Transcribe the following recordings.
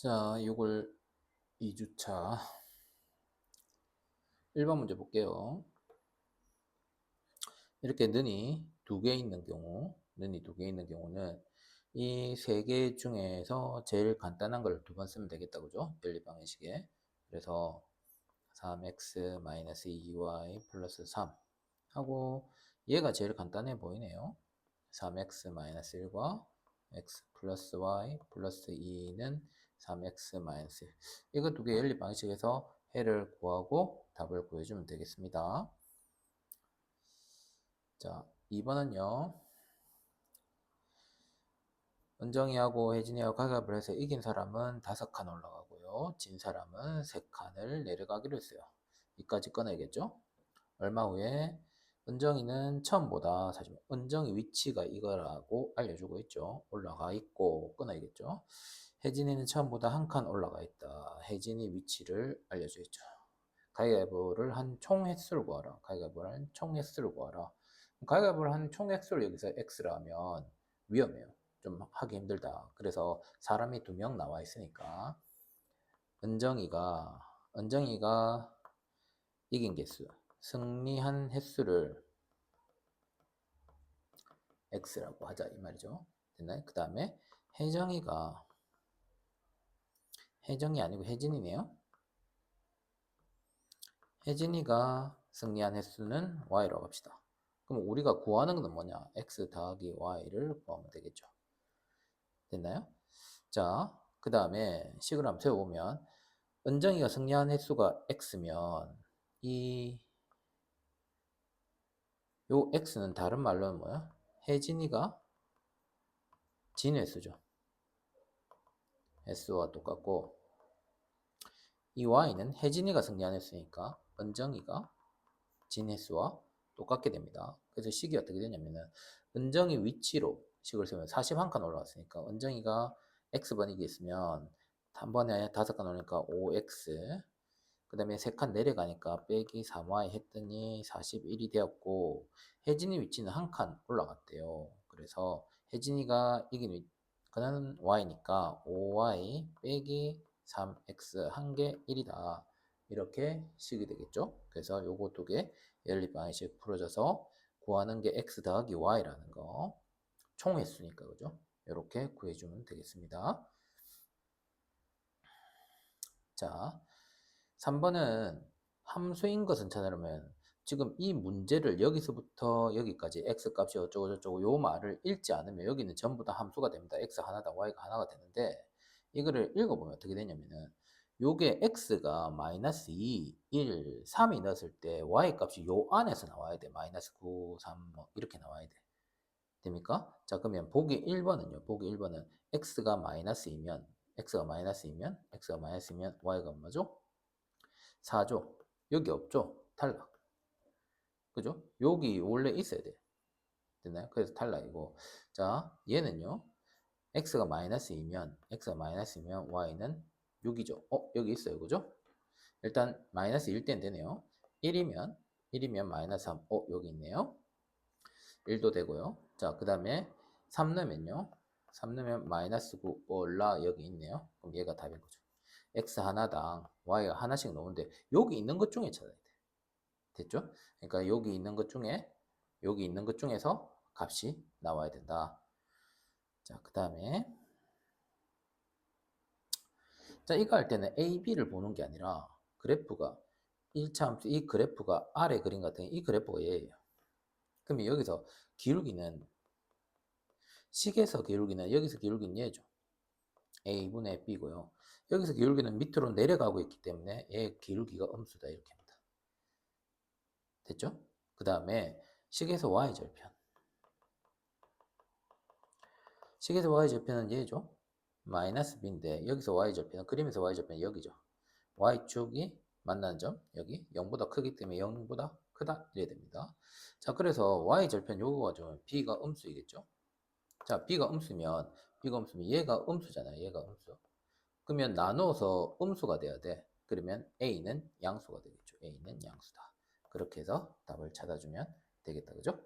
자, 이걸 2주차 1번 문제 볼게요. 이렇게 는이 두 개 있는 경우는 이 세 개 중에서 제일 간단한 걸 두 번 쓰면 되겠다, 그죠? 연립방정식에. 그래서 3x-2y 플러스 3 하고 얘가 제일 간단해 보이네요. 3x-1과 x 플러스 y 플러스 2는 3x-1. 이거 두 개 연립 방식에서 해를 구하고 답을 구해주면 되겠습니다. 자, 2번은요. 은정이하고 혜진이하고 가위바위보를 해서 이긴 사람은 5칸 올라가고요. 진 사람은 3칸을 내려가기로 했어요. 이까지 꺼내야겠죠? 얼마 후에 은정이는 처음보다 사실 은정이 위치가 이거라고 알려주고 있죠. 올라가 있고 끊어야겠죠. 혜진이는 처음보다 한 칸 올라가 있다. 혜진이 위치를 알려줘 있죠. 가위바위보를 한 총 횟수를 구하라. 가위바위보를 한 총 횟수를 구하라. 가위바위보를 한 총 횟수를 여기서 x라면 위험해요. 좀 하기 힘들다. 그래서 사람이 2명 나와 있으니까 은정이가 이긴 개수, 승리한 횟수를 x라고 하자 이 말이죠. 됐나요? 그 다음에 혜정이 아니고 혜진이네요. 혜진이가 승리한 횟수는 y라고 합시다. 그럼 우리가 구하는 건 뭐냐? x 더하기 y를 구하면 되겠죠. 됐나요? 자, 그 다음에 식을 한번 세워보면 은정이가 승리한 횟수가 x면 요 x는 다른 말로는 뭐야? 혜진이가 진 횟수죠. S와 똑같고 이 Y는 혜진이가 승리한 횟수니까 은정이가 진 횟수와 똑같게 됩니다. 그래서 식이 어떻게 되냐면은 은정이 위치로 식을 세우면 41칸 올라왔으니까 은정이가 X번이기 있으면 한 번에 5칸 오니까 5X 그 다음에 3칸 내려가니까 빼기 3Y 했더니 41이 되었고 혜진이 위치는 한 칸 올라갔대요. 그래서 혜진이가 이긴 그는 Y니까 5Y 빼기 3X 한 개 1이다. 이렇게 식이 되겠죠. 그래서 요거 두 개 연립방정식 풀어져서 구하는 게 X 더하기 Y라는 거 총횟수니까 그죠. 이렇게 구해주면 되겠습니다. 자, 3번은 함수인 것은 찾으려면 지금 이 문제를 여기서부터 여기까지 x값이 어쩌고저쩌고 요 말을 읽지 않으면 여기는 전부 다 함수가 됩니다. x 하나다 y가 하나가 되는데 이거를 읽어보면 어떻게 되냐면은 요게 x가 마이너스 2, 1, 3이 넣었을 때 y값이 요 안에서 나와야 돼. 마이너스 9, 3 뭐 이렇게 나와야 돼. 됩니까? 자, 그러면 보기 1번은요. 보기 1번은 x가 마이너스이면 y가 얼마죠? 4죠. 여기 없죠. 탈락. 그죠? 여기 원래 있어야 돼. 됐나요? 그래서 탈락이고. 자, 얘는요. x가 마이너스이면 y는 6이죠. 여기 있어요. 그죠? 일단 마이너스 1 때는 되네요. 1이면 마이너스 3. 여기 있네요. 1도 되고요. 자, 그 다음에 3 넣으면요. 3 넣으면 마이너스 9 올라 여기 있네요. 그럼 얘가 답인 거죠. x 하나당 y가 하나씩 나오는데 여기 있는 것 중에 찾아야 돼. 됐죠? 그러니까 여기 있는 것 중에서 값이 나와야 된다. 자, 그 다음에 자, 이거 할 때는 A, B를 보는 게 아니라 그래프가 1차 함수 이 그래프가 아래 그림 같은 이 그래프가 얘예요. 그러면 여기서 기울기는 식에서 기울기는 여기서 기울기는 얘죠. A분의 B고요. 여기서 기울기는 밑으로 내려가고 있기 때문에 얘 기울기가 음수다 이렇게 합니다. 됐죠? 그 다음에 식에서 Y절편. 식에서 Y절편은 얘죠. 마이너스 B인데 여기서 Y절편은 그림에서 Y절편은 여기죠. Y축이 만나는 점 여기 0보다 크기 때문에 0보다 크다 이래야 됩니다. 자, 그래서 Y절편 요거가 좀 B가 음수이겠죠. 자, B가 음수면 얘가 음수잖아요. 얘가 음수. 그러면 나누어서 음수가 돼야 돼. 그러면 A는 양수가 되겠죠. A는 양수다. 그렇게 해서 답을 찾아주면 되겠다. 그죠?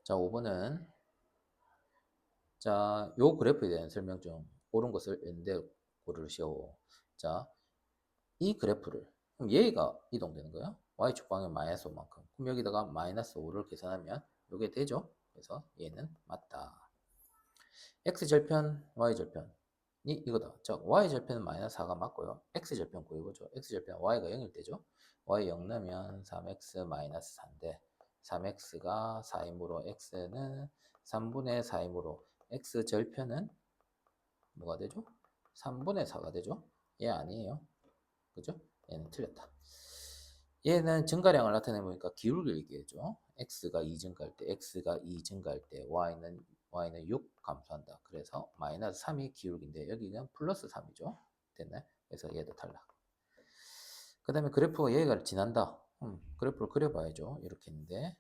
자, 5번은 자, 요 그래프에 대한 설명 좀 옳은 것을 연대 고르시오. 자, 이 그래프를 그럼 얘가 이동되는 거야. y축 방향 마이너스 5만큼. 그럼 여기다가 마이너스 5를 계산하면 요게 되죠. 그래서 얘는 맞다. x절편, y절편이 이거다. 자, y절편은 마이너스 4가 맞고요. x절편 구해보죠. x절편 y가 0일 때죠. y 0 넣으면 3x 마이너스 4인데 3x가 4이므로 x는 3분의 4이므로 x절편은 뭐가 되죠? 3분의 4가 되죠. 얘 아니에요. 그죠? 얘는 틀렸다. 얘는 증가량을 나타내보니까 기울기를 얘기해줘. x가 2 증가할 때, x가 2 증가할 때, y는 6 감소한다. 그래서 마이너스 3이 기울기인데 여기는 플러스 3이죠. 됐네. 그래서 얘도 탈락. 그 다음에 그래프가 얘가 지난다. 그래프를 그려봐야죠. 이렇게 있는데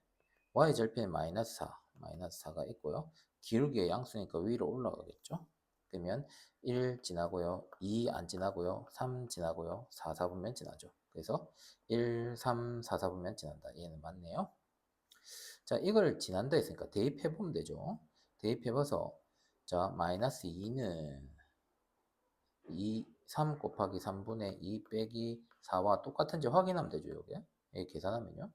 y절편이 마이너스 4, 마이너스 4가 있고요. 기울기의 양수니까 위로 올라가겠죠. 그러면 1 지나고요. 2 안 지나고요. 3 지나고요. 4, 4분면 지나죠. 그래서 1, 3, 4, 4분면 지난다. 얘는 맞네요. 자, 이걸 지난다 했으니까 대입해보면 되죠. 대입해봐서 자, 마이너스 2는 3 곱하기 3분의 2 빼기 4와 똑같은지 확인하면 되죠. 요게. 여기 계산하면요.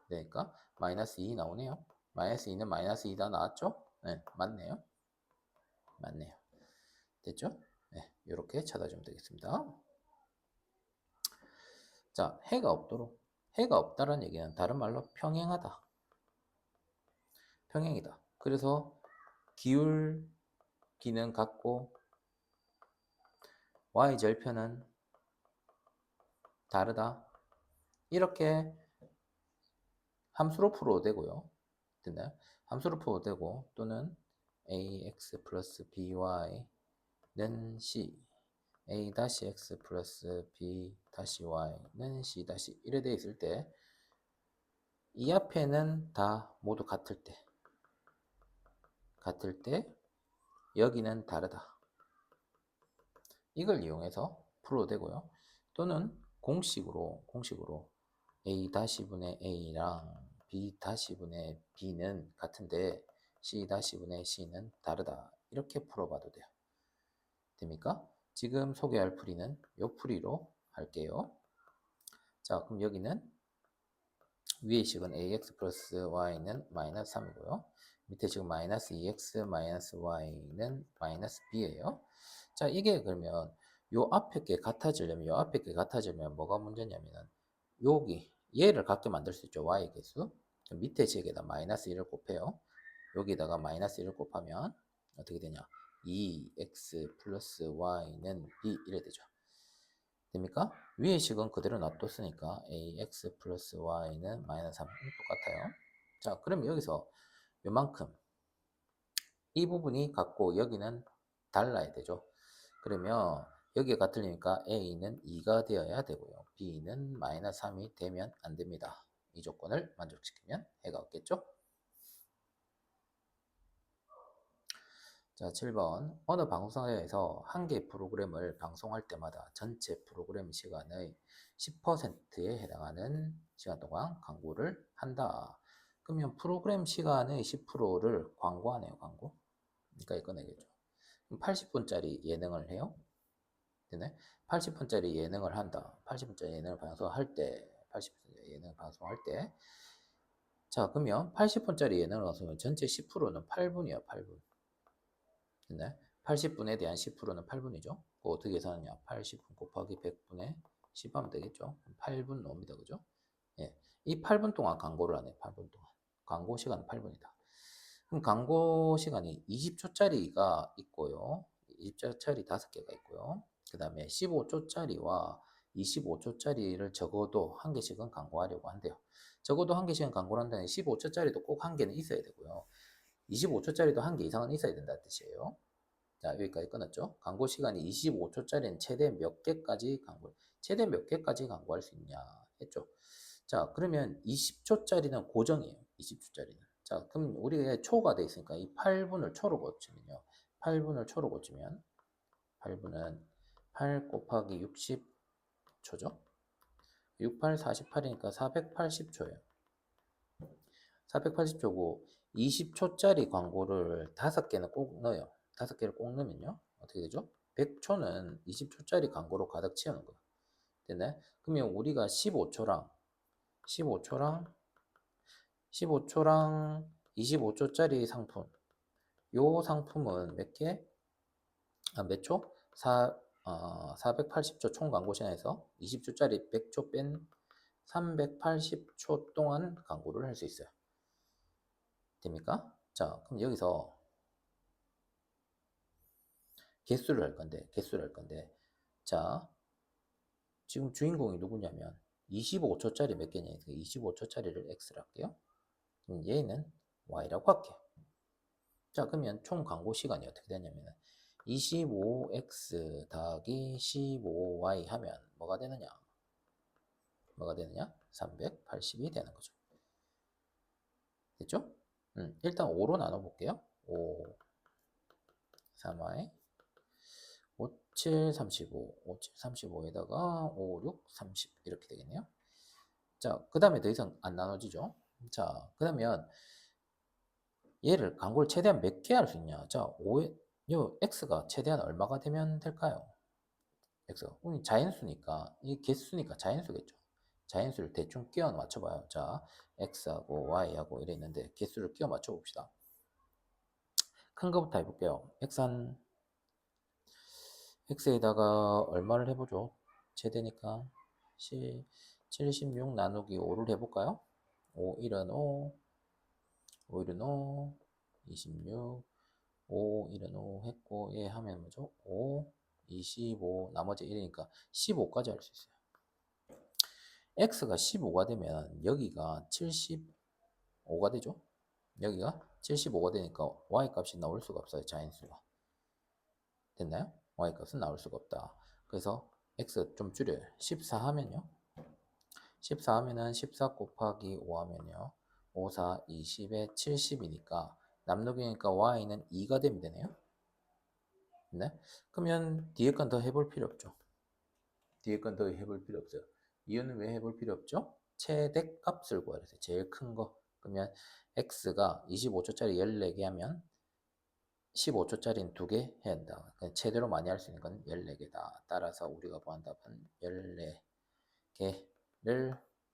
그러니까 마이너스 2 나오네요. 마이너스 2는 마이너스 2다 나왔죠? 네, 맞네요. 맞네요. 됐죠? 네, 이렇게 찾아주면 되겠습니다. 자, 해가 없도록. 해가 없다는 얘기는 다른 말로 평행하다. 평행이다. 그래서 기울기는 같고 y절편은 다르다. 이렇게 함수로 풀어도 되고요. 됐나요? 함수로 풀어도 되고 또는 ax 플러스 by는 c a-x 플러스 b-y는 c- 이래 돼 있을 때 이 앞에는 다 모두 같을 때 여기는 다르다. 이걸 이용해서 풀어도 되고요. 또는 공식으로 a-분의 a랑 b-분의 b는 같은데 c-분의 c는 다르다. 이렇게 풀어봐도 돼요. 됩니까? 지금 소개할 풀이는 요 풀이로 할게요. 자, 그럼 여기는 위의 식은 ax 플러스 y는 마이너스 3이고요. 밑에 지금 마이너스 2x 마이너스 y는 마이너스 b예요. 자, 이게 그러면 요 앞에 게 같아지려면 뭐가 문제냐면은 여기 얘를 같게 만들 수 있죠. y 개수. 밑에 식에다 마이너스 1을 곱해요. 여기다가 마이너스 1을 곱하면 어떻게 되냐? 2x 플러스 y는 b 이래 되죠. 됩니까? 위의 식은 그대로 놔뒀으니까 ax 플러스 y는 마이너스 3 똑같아요. 자, 그럼 여기서 요만큼 이 부분이 같고 여기는 달라야 되죠. 그러면 여기가 같으니까 a는 2가 되어야 되고요. b는 마이너스 3이 되면 안 됩니다. 이 조건을 만족시키면 해가 없겠죠. 자, 7번. 어느 방송사에서 한 개의 프로그램을 방송할 때마다 전체 프로그램 시간의 10%에 해당하는 시간 동안 광고를 한다. 그러면 프로그램 시간의 10%를 광고하네요, 광고. 그러니까 이거 내겠죠. 80분짜리 예능을 해요. 되네? 80분짜리 예능을 한다. 80분짜리 예능을 방송할 때, 80분짜리 예능 방송할 때. 자, 그러면 80분짜리 예능을 방송하면 전체 10%는 8분이야, 8분. 됐나요? 80분에 대한 10%는 8분이죠. 그거 어떻게 계산하냐? 80분 곱하기 100분의 10 하면 되겠죠. 8분 나옵니다. 그죠? 예. 이 8분 동안 광고를 하네. 8분 동안. 광고 시간은 8분이다. 그럼 광고 시간이 20초짜리가 있고요. 20초짜리 5개가 있고요. 그 다음에 15초짜리와 25초짜리를 적어도 한 개씩은 광고하려고 한대요. 적어도 한 개씩은 광고를 한다는 15초짜리도 꼭 한 개는 있어야 되고요. 25초짜리도 한 개 이상은 있어야 된다는 뜻이에요. 자, 여기까지 끊었죠. 광고 시간이 25초짜리는 최대 몇 개까지 광고할 수 있냐 했죠. 자, 그러면 20초짜리는 고정이에요. 20초짜리는. 자, 그럼 우리가 초가 돼 있으니까 이 8분을 초로 고치면요. 8분을 초로 고치면 8분은 8 곱하기 60초죠. 68, 48이니까 480초예요. 480초고 20초짜리 광고를 5개는 꼭 넣어요. 5개를 꼭 넣으면요. 어떻게 되죠? 100초는 20초짜리 광고로 가득 채우는 거예요. 됐나요? 그러면 우리가 15초랑 25초짜리 상품. 요 상품은 몇 개? 몇 초? 480초 총 광고 시간에서 20초짜리 100초 뺀 380초 동안 광고를 할 수 있어요. 됩니까? 자, 그럼 여기서 개수를 할 건데, 자, 지금 주인공이 누구냐면 25초짜리 몇 개냐? 25초짜리를 X를 할게요. 그럼 얘는 Y라고 할게요. 자, 그러면 총 광고 시간이 어떻게 되냐면 25X 더하기 15Y 하면 뭐가 되느냐? 380이 되는 거죠. 됐죠? 일단 5로 나눠볼게요. 5, 3Y, 5, 7, 35, 5, 7, 35에다가 5, 6, 30 이렇게 되겠네요. 자, 그 다음에 더 이상 안 나눠지죠? 자, 그러면 얘를 광고를 최대한 몇 개 할 수 있냐? 자, 5에, 요 X가 최대한 얼마가 되면 될까요? X가. 자연수니까, 이 개수니까 자연수겠죠. 자연수를 대충 끼워 맞춰봐요. 자, X하고 Y하고 이래 있는데 개수를 끼워 맞춰봅시다. 큰 거부터 해볼게요. X에다가 얼마를 해보죠? 최대니까 76 나누기 5를 해볼까요? 5, 1은 5, 5, 1은 5, 26, 5, 1은 5 했고, 얘 하면 뭐죠? 5, 25, 나머지 1이니까 15까지 할 수 있어요. X가 15가 되면 여기가 75가 되죠? 여기가 75가 되니까 Y 값이 나올 수가 없어요. 자연수가. 됐나요? Y 값은 나올 수가 없다. 그래서 X 좀 줄여요. 14 하면요. 14 하면은 14 곱하기 5 하면요. 5, 4, 20에 70이니까 남노기니까 Y는 2가 되면 되네요. 네? 그러면 뒤에 건 더 해볼 필요 없죠. 뒤에 건 더 해볼 필요 없어요. 이유는 왜 해볼 필요 없죠? 최대 값을 구하래요. 제일 큰 거. 그러면 X가 25초짜리 14개 하면 15초짜리는 2개 해야 한다. 최대로 많이 할 수 있는 건 14개다. 따라서 우리가 구한 답은 14개를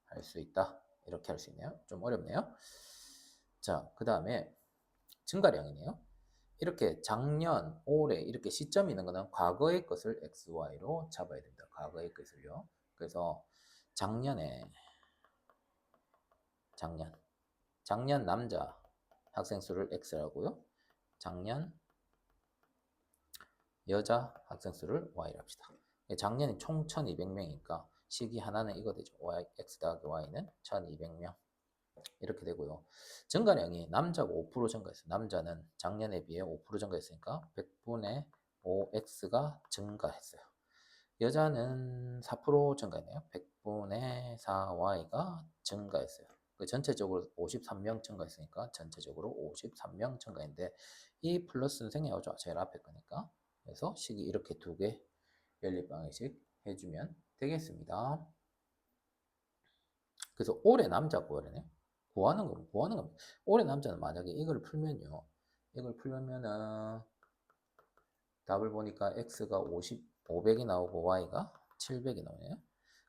할 수 있다. 이렇게 할 수 있네요. 좀 어렵네요. 자, 그 다음에 증가량이네요. 이렇게 작년, 올해 이렇게 시점이 있는 거는 과거의 것을 XY로 잡아야 됩니다. 과거의 것을요. 그래서 작년 남자 학생 수를 X라고요. 작년 여자 학생 수를 Y로 합시다. 작년이 총 1200명이니까 시기 하나는 이거 되죠. X 더하기 Y는 1200명. 이렇게 되고요. 증가량이 남자가 5% 증가했어요. 남자는 작년에 비해 5% 증가했으니까 100분의 5X가 증가했어요. 여자는 4% 증가했네요. 100분의 4Y가 증가했어요. 전체적으로 53명 증가했으니까 전체적으로 53명 증가했는데 이 플러스는 생략하죠. 제일 앞에 거니까. 그래서 식이 이렇게 2개 연립방정식 해주면 되겠습니다. 그래서 올해 남자 구하래네. 구하는 겁니다. 올해 남자는 만약에 이걸 풀면요. 이걸 풀면은 답을 보니까 X가 500이 나오고 Y가 700이 나오네요.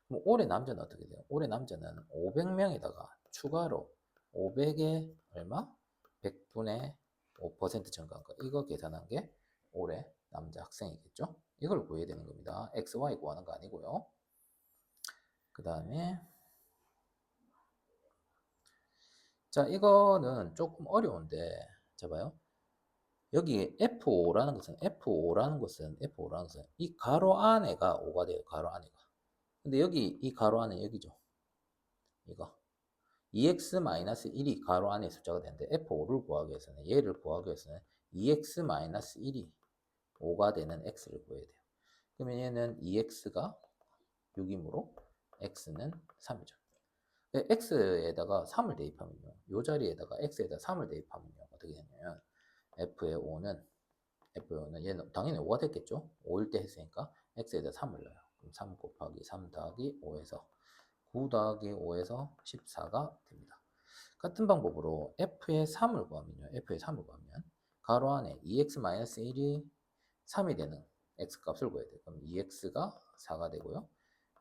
그럼 올해 남자는 어떻게 돼요? 올해 남자는 500명에다가 추가로 500에 얼마? 100분의 5% 증가한 거. 이거 계산한 게 올해 남자 학생이겠죠? 이걸 구해야 되는 겁니다. X, Y 구하는 거 아니고요. 그 다음에 자, 이거는 조금 어려운데, 자 봐요. 여기 F5라는 것은 이 가로 안에가 5가 돼요. 가로 안에가. 근데 여기 이 가로 안에 여기죠. 이거 2x-1이 가로 안에 숫자가 되는데 F5를 구하기 위해서는 얘를 구하기 위해서는 2x-1이 5가 되는 x를 구해야 돼요. 그러면 얘는 2x가 6이므로 x는 3이죠. x에다가 3을 대입하면요. 이 자리에다가 x에다 3을 대입하면요. 어떻게 되냐면 f의 5는 얘는 당연히 5가 됐겠죠. 5일 때 했으니까 x에다 3을 넣어요. 그럼 3 곱하기 3 더하기 5에서 9 더하기 5에서 14가 됩니다. 같은 방법으로 f의 3을 구하면요. f의 3을 구하면 가로 안에 2x-1이 3이 되는 x값을 구해야 돼요. 그럼 2x가 4가 되고요.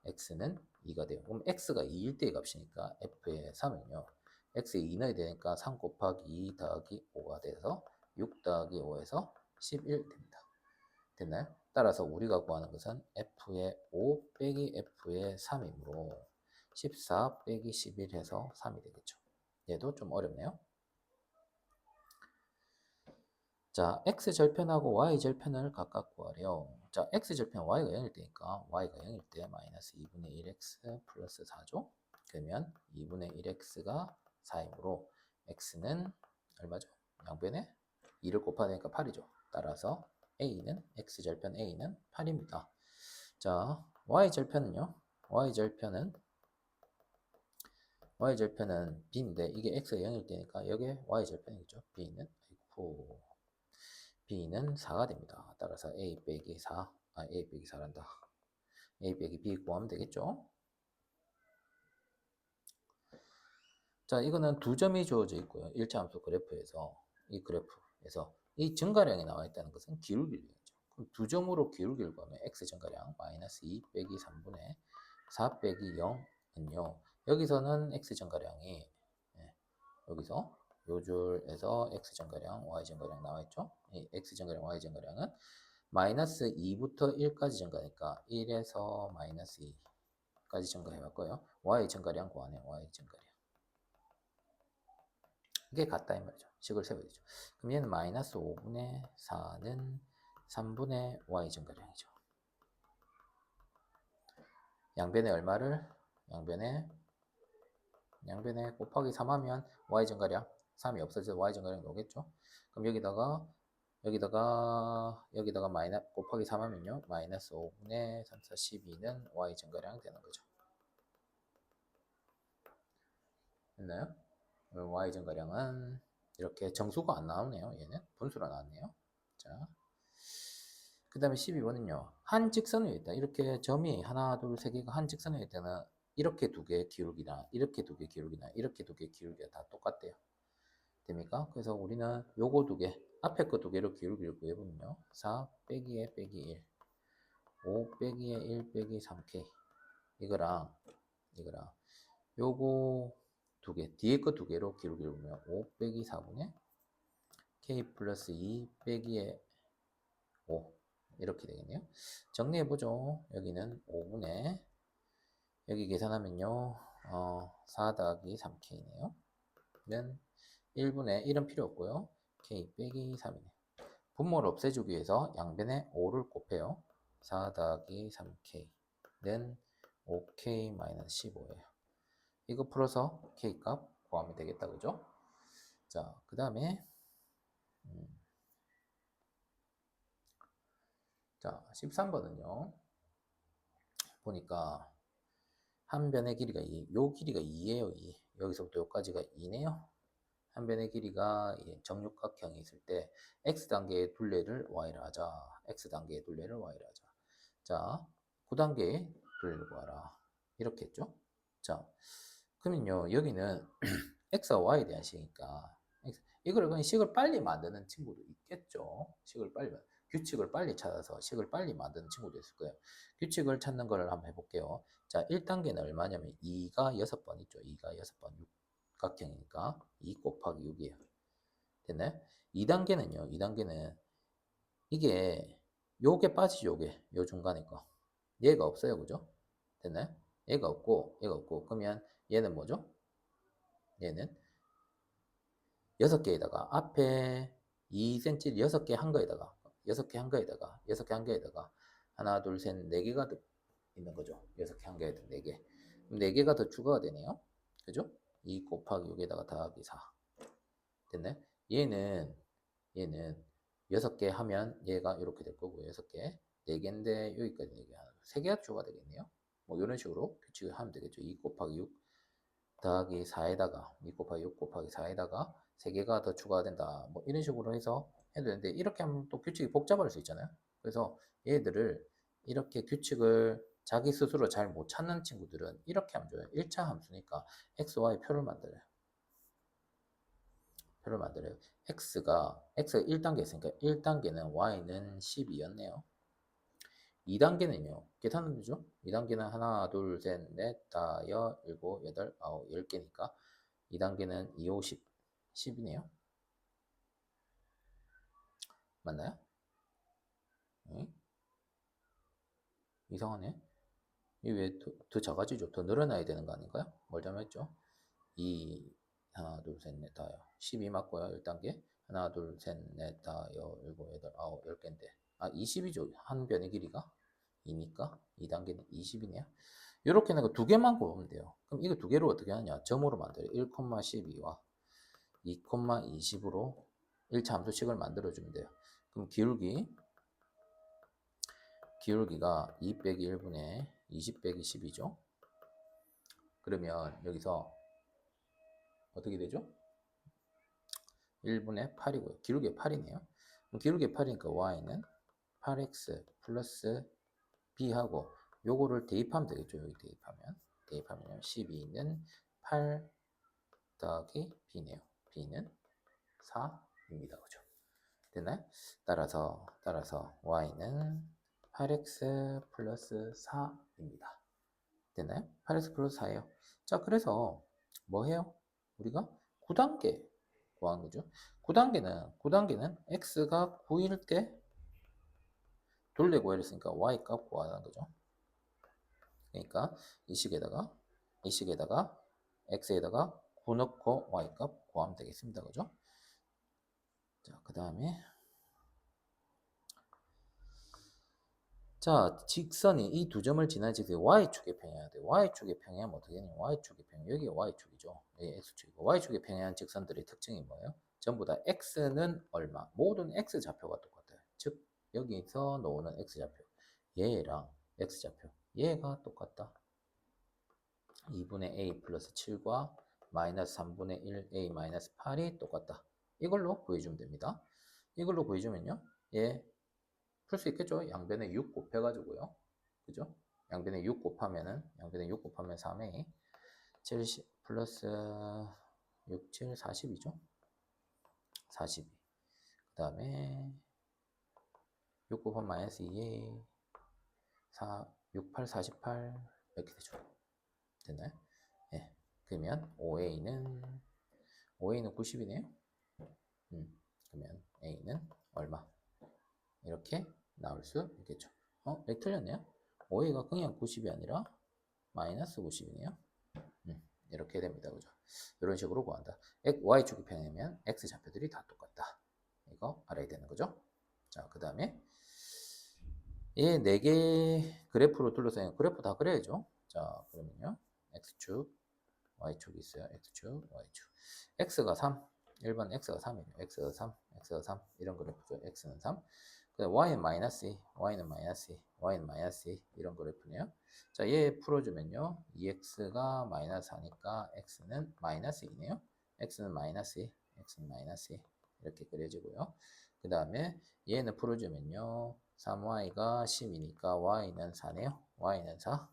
x는 2가 돼요. 그럼 x가 2일 때의 값이니까 f의 3은요. x에 2 넣어야 되니까 3 곱하기 2 더하기 5가 돼서 6 더하기 5에서 11 됩니다. 됐나요? 따라서 우리가 구하는 것은 f의 5 빼기 f의 3이므로 14 빼기 11 해서 3이 되겠죠. 얘도 좀 어렵네요. 자, x절편하고 y절편을 각각 구하래요. 자, x절편 y가 0일 때니까 y가 0일 때 마이너스 2분의 1x 플러스 4죠. 그러면 2분의 1x가 4이므로 x는 얼마죠? 양변에 2를 곱해야 되니까 8이죠. 따라서 a는 x절편 a는 8입니다. 자, y절편은요. y절편은 b인데 이게 x가 0일 때니까 여기에 y절편이겠죠. b는 4가 됩니다. 따라서 a 빼기 4, a 빼기 4란다. a 빼기 b 구하면 되겠죠. 자, 이거는 두 점이 주어져 있고요. 일차함수 그래프에서 이 그래프에서 이 증가량이 나와 있다는 것은 기울기를 얘기하죠. 그럼 두 점으로 기울기를 구하면 x 증가량 마이너스 2 빼기 3분의 4 빼기 0은요. 여기서는 x 증가량이 여기서 요 줄에서 x 증가량, y 증가량 나와 있죠. 이 x 증가량, y 증가량은 마이너스 2부터 1까지 증가하니까 1에서 마이너스 2까지 증가해 왔고요. y 증가량 구하네요. y 증가량. 이게 같다 이 말이죠. 식을 세워야 되죠. 그럼 얘는 마이너스 5분의 4는 3분의 y 증가량이죠. 양변에 얼마를? 양변에 곱하기 3하면 y 증가량 3이 없어져서 y 증가량이 오겠죠. 그럼 여기다가 곱하기 3하면요. 마이너스 5분의 3, 4, 12는 y 증가량 되는 거죠. 됐나요? y 증가량은 이렇게 정수가 안 나오네요. 얘는 분수로 나왔네요. 자, 그 다음에 12번은요. 한 직선에 있다. 이렇게 점이 하나, 둘, 세 개가 한 직선에 있다는 이렇게 두 개의 기울기나 이렇게 두 개의 기울기나 이렇게 두 개의 기울기가 다 똑같대요. 됩니까? 그래서 우리는 요거 두 개, 앞에 거 두 개로 기울기를 구해보면요. 4 빼기에 빼기 1, 5 빼기에 1 빼기 3k 이거랑 요거 두 개, 뒤에 거 두 개로 기울기를 보면 5 빼기 4분의 k 플러스 2 빼기에 5 이렇게 되겠네요. 정리해보죠. 여기는 5분의 여기 계산하면요. 4 더하기 3k네요. 는 1분의 1은 필요 없고요. k 빼기 3이네요. 분모를 없애주기 위해서 양변에 5를 곱해요. 4 더하기 3k는 5k-15예요. 이거 풀어서 k 값 구하면 되겠다. 그죠? 자, 그 다음에 자, 13번은요. 보니까 한 변의 길이가 2, 요 길이가 2예요. 2. 여기서부터 여기까지가 2네요. 한 변의 길이가 정육각형이 있을 때 x단계의 둘레를 y를 하자. x단계의 둘레를 y를 하자. 자, 9단계의 둘레를 구하라. 이렇게 했죠. 자, 그러면요. 여기는 x와 y에 대한 식이니까 이걸 그냥 식을 빨리 만드는 친구도 있겠죠. 규칙을 빨리 찾아서 식을 빨리 만드는 친구도 있을 거예요. 규칙을 찾는 걸 한번 해볼게요. 자, 1단계는 얼마냐면 2가 6번 있죠. 2가 6번 육각형이니까 2 곱하기 6이에요. 됐나요? 2단계는요. 2단계는 이게 요게 빠지죠. 요 중간에 거. 얘가 없어요. 그죠? 됐나요? 얘가 없고 그러면 얘는 뭐죠? 얘는 6개에다가 앞에 2cm를 6개 한 거에다가 6개 한 거에다가 하나 둘 셋 4개가 더 있는 거죠. 6개 한 거에다 4개. 그럼 4개가 더 추가가 되네요. 그죠? 2 곱하기 6에다가 더하기 4. 됐네? 얘는 6개 하면 얘가 이렇게 될 거고 6개 4개인데 여기까지 4개 3개가 추가가 되겠네요. 뭐 이런 식으로 규칙을 하면 되겠죠. 2 곱하기 6 더하기 4에다가 2 곱하기 6 곱하기 4에다가 3개가 더 추가가 된다. 뭐 이런 식으로 해서 해도 되는데 이렇게 하면 또 규칙이 복잡할 수 있잖아요. 그래서 얘들을 이렇게 규칙을 자기 스스로 잘 못 찾는 친구들은 이렇게 하면 좋아요. 1차 함수니까 x, y 표를 만들어요. 표를 만들어요. x가 1단계 있으니까 1단계는 y는 12였네요. 2단계는요. 계산하면 되죠? 2단계는 하나, 둘, 셋, 넷, 다, 여, 일곱, 여덟, 아홉, 10개니까 2단계는 2, 5, 10, 10이네요. 맞나요? 네? 이상하네. 이게 왜 더 작아지죠? 더 늘어나야 되는 거 아닌가요? 뭘 잘못했죠? 2, 하나, 둘, 셋, 넷, 다요. 12 맞고요. 1단계. 하나, 둘, 셋, 넷, 다, 여, 일곱, 여덟, 아홉, 10개인데. 아, 20이죠. 한 변의 길이가. 2니까 2단계는 20이네요. 이렇게 내가 두 개만 구하면 돼요. 그럼 이거 두 개를 어떻게 하냐? 점으로 만들어요. 1,12와 2,20으로 1차 함수식을 만들어주면 돼요. 그럼 기울기가 2 빼기 1분의 20 빼기 10이죠. 그러면 여기서 어떻게 되죠? 1분의 8이고요. 기울기가 8이네요. 그럼 기울기가 8이니까 y는 8x 플러스 b하고 요거를 대입하면 되겠죠. 여기 대입하면 12는 8 더하기 b네요. b는 4입니다. 그죠? 됐나요? 따라서 y는 8x 플러스 4입니다. 됐나요? 8x 플러스 4예요. 자, 그래서 뭐 해요? 우리가 9단계 구하는 거죠. 9단계는 x가 9일 때 둘레 구하려 했으니까 y 값 구하는 거죠. 그러니까 이 식에다가 x에다가 9 넣고 y 값 구하면 되겠습니다. 그죠? 자, 그 다음에 자, 직선이 이 두 점을 지난 직선이 y축에 평행해야 돼. y축에 평행하면 어떻게 되냐? y축에 평행. 여기가 y축이죠. 여기 x축이고. y축에 평행한 직선들의 특징이 뭐예요? 전부 다 x는 얼마? 모든 x좌표가 똑같아요. 즉, 여기서 나오는 x좌표. 얘랑 x좌표. 얘가 똑같다. 2분의 a 플러스 7과 마이너스 3분의 1 a 마이너스 8이 똑같다. 이걸로 구해주면 됩니다. 이걸로 구해주면요. 얘 풀 수 있겠죠? 양변에 6 곱해가지고요. 그죠? 양변에 6 곱하면 3에 70 플러스 6, 7, 40이죠? 42. 그 다음에 6 곱하면 마이너스 2에 6, 8, 48 이렇게 되죠. 됐나요? 예. 그러면 5A는 90이네요. 그러면 A는 얼마? 이렇게 나올 수 있겠죠. 여기 틀렸네요. 5A가 그냥 90이 아니라 마이너스 90이네요. 이렇게 됩니다. 그죠? 이런 식으로 구한다. Y축이 평행이면 X좌표들이 다 똑같다. 이거 알아야 되는 거죠. 자, 그 다음에 얘 4개 그래프로 둘러싸인 그래프 다 그려야죠. 자, 그러면요. X축, Y축이 있어요. X축, Y축. X가 3. 1번 X가 3이에요. X가 3, X가 3. 이런 그래프죠. X는 3. Y는 마이너스 2, Y는 마이너스 2, Y는 마이너스 2. 이런 그래프네요. 자, 얘 풀어주면요. 2X가 마이너스 4니까 X는 마이너스 2네요. X는 마이너스 2, X는 마이너스 2. 이렇게 그려지고요. 그 다음에 얘는 풀어주면요. 3Y가 10이니까 Y는 4네요. Y는 4,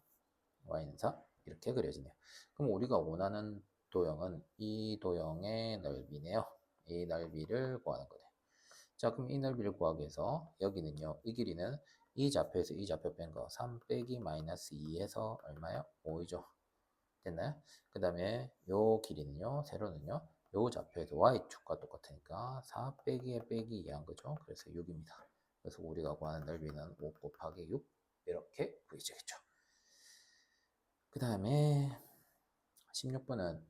Y는 4. 이렇게 그려지네요. 그럼 우리가 원하는 도형은 이 도형의 넓이네요. 이 넓이를 구하는 거네요. 자, 그럼 이 넓이를 구하기 위해서 여기는요. 이 길이는 이 좌표에서 이 좌표 뺀 거 3 빼기 마이너스 2에서 얼마요? 5이죠. 됐나요? 그 다음에 요 길이는요. 세로는요. 요 좌표에서 y축과 똑같으니까 4 빼기에 빼기 2한 거죠. 그래서 6입니다. 그래서 우리가 구하는 넓이는 5 곱하기 6 이렇게 구해지겠죠. 그 다음에 16번은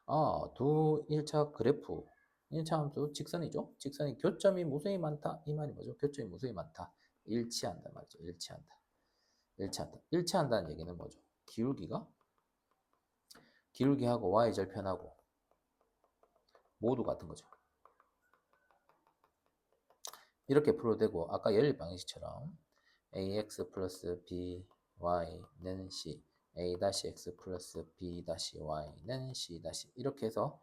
1차 그래프 1차 함수 직선이죠. 직선이 교점이 무수히 많다. 이 말이 뭐죠? 교점이 무수히 많다. 일치한다 말이죠. 일치한다는 얘기는 뭐죠? 기울기하고 y절편하고 모두 같은 거죠. 이렇게 풀어도 되고 아까 연립 방식처럼 ax 플러스 by는 c a-x 플러스 b-y는 c- 이렇게 해서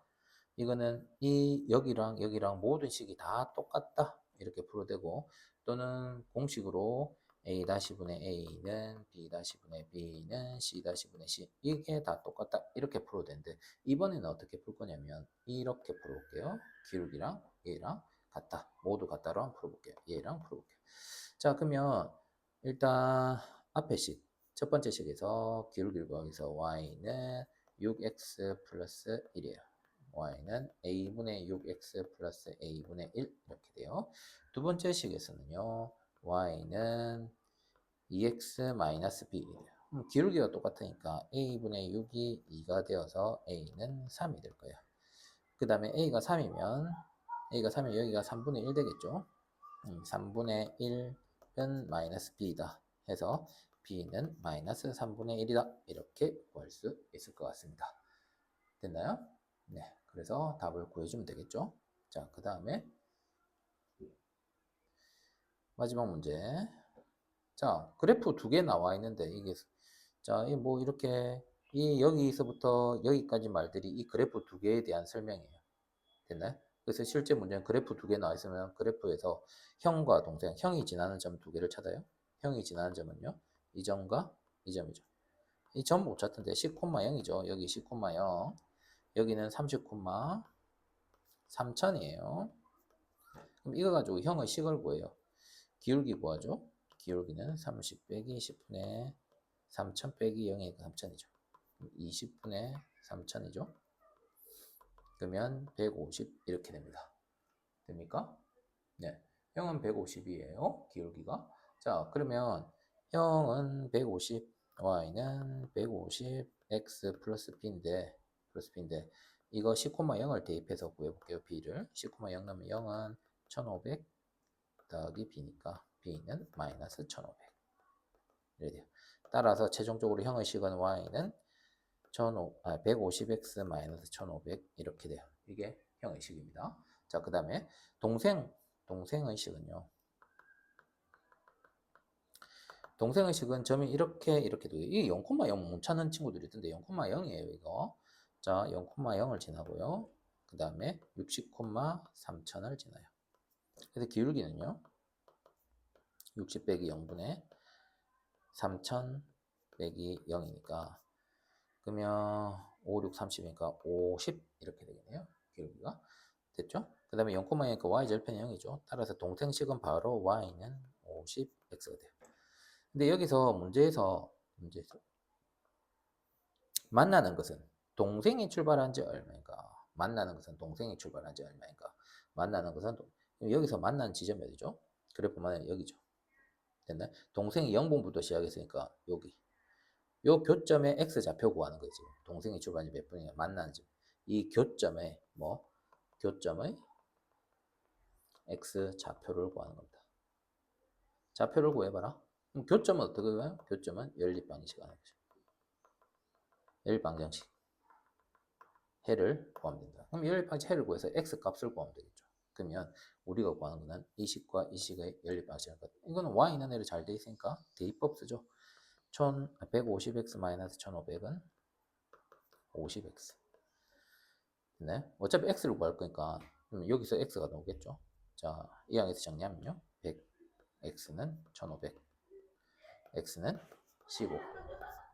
이거는 이 여기랑 모든 식이 다 똑같다 이렇게 풀어도 되고 또는 공식으로 A-분의 A는 B-분의 B는 C-분의 C 이게 다 똑같다 이렇게 풀어도 되는데 이번에는 어떻게 풀 거냐면 이렇게 풀어볼게요. 기울기랑 얘랑 같다 모두 같다로 한번 풀어볼게요. 얘랑 풀어볼게요. 자 그러면 일단 앞에 식 첫 번째 식에서 기울기를 구하기위해서 y는 6x 플러스 1이에요. y는 a분의 6x 플러스 a분의 1 이렇게 돼요. 두 번째 식에서는요. y는 2x 마이너스 b 기울기가 똑같으니까 a분의 6이 2가 되어서 a는 3이 될 거예요. 그 다음에 a가 3이면 여기가 3분의 1 되겠죠. 3분의 1은 마이너스 b다 해서 b는 마이너스 3분의 1이다 이렇게 구할 수 있을 것 같습니다. 됐나요? 네, 그래서 답을 구해주면 되겠죠. 자, 그 다음에 마지막 문제. 자, 그래프 두 개 나와 있는데 이게 자, 이 뭐 이렇게 이 여기서부터 여기까지 말들이 이 그래프 두 개에 대한 설명이에요. 됐나요? 그래서 실제 문제는 그래프 두 개 나와 있으면 그래프에서 형과 동생, 형이 지나는 점 두 개를 찾아요. 형이 지나는 점은요. 이 점과 이 점이죠. 이 점 못 찾던데 10,0이죠. 여기 10,0. 여기는 30,3000이에요. 그럼 이거 가지고 형의 식을 구해요. 기울기 구하죠. 기울기는 30 빼기 10분의 3000 빼기 0이니까 3000이죠. 20분의 3000이죠. 그러면 150 이렇게 됩니다. 됩니까? 네. 형은 150이에요. 기울기가. 자, 그러면 형은 150, y는 150, x 플러스 b인데, 이거 10,0을 대입해서 구해볼게요. b를. 10,0 넣으면 0은 1500 더하기 b니까 b는 마이너스 1500. 이래 돼요. 따라서 최종적으로 형의 식은 y는 150x 마이너스 1500 이렇게 돼요. 이게 형의 식입니다. 자, 그 다음에 동생의 식은요. 동생의 식은 점이 이렇게 돼요. 이게 0,0 못 찾는 친구들이 있던데 0,0이에요 이거. 자, 0,0을 지나고요. 그 다음에 60,3000을 지나요. 그래서 기울기는요. 60 빼기 0분의 3000 빼기 0이니까 그러면 5, 6, 30이니까 50 이렇게 되겠네요. 기울기가. 됐죠? 그 다음에 0,2니까 y 절편이 0이죠. 따라서 동생식은 바로 y는 50x가 돼요. 근데 여기서 문제에서 만나는 것은 동생이 출발한 지 얼마인가? 만나는 것은 동생이 출발한 지 얼마인가? 만나는 것은 여기서 만나는 지점이 어디죠? 그래프만 여기죠. 됐나요? 동생이 0분부터 시작했으니까 여기. 요 교점에 x 좌표 구하는 거지. 동생이 출발한 지 몇 분이냐 만나는 지. 이 교점에 교점의 x 좌표를 구하는 겁니다. 좌표를 구해봐라. 그럼 교점은 어떻게 구해요? 교점은 연립방정식 하는 거죠. 연립방정식. 해를 구하면 된다. 그럼 연립방정식 해를 구해서 x 값을 구하면 되겠죠. 그러면 우리가 구하는 거는 이 식과 이 식의 연립방정식일 것 같아요. 이거는 y 있는 애를 잘 돼 있으니까 대입법 쓰죠. 150x-1500은 50x. 네? 어차피 x를 구할 거니까 여기서 x가 나오겠죠. 자, 이 항에서 정리하면요. 100, x는 1500, x는 15.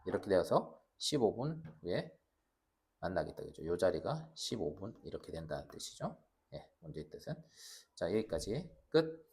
이렇게 되어서 15분 후에 만나겠다. 그죠? 이 자리가 15분 이렇게 된다는 뜻이죠. 예, 문제의 뜻은. 자, 여기까지 끝.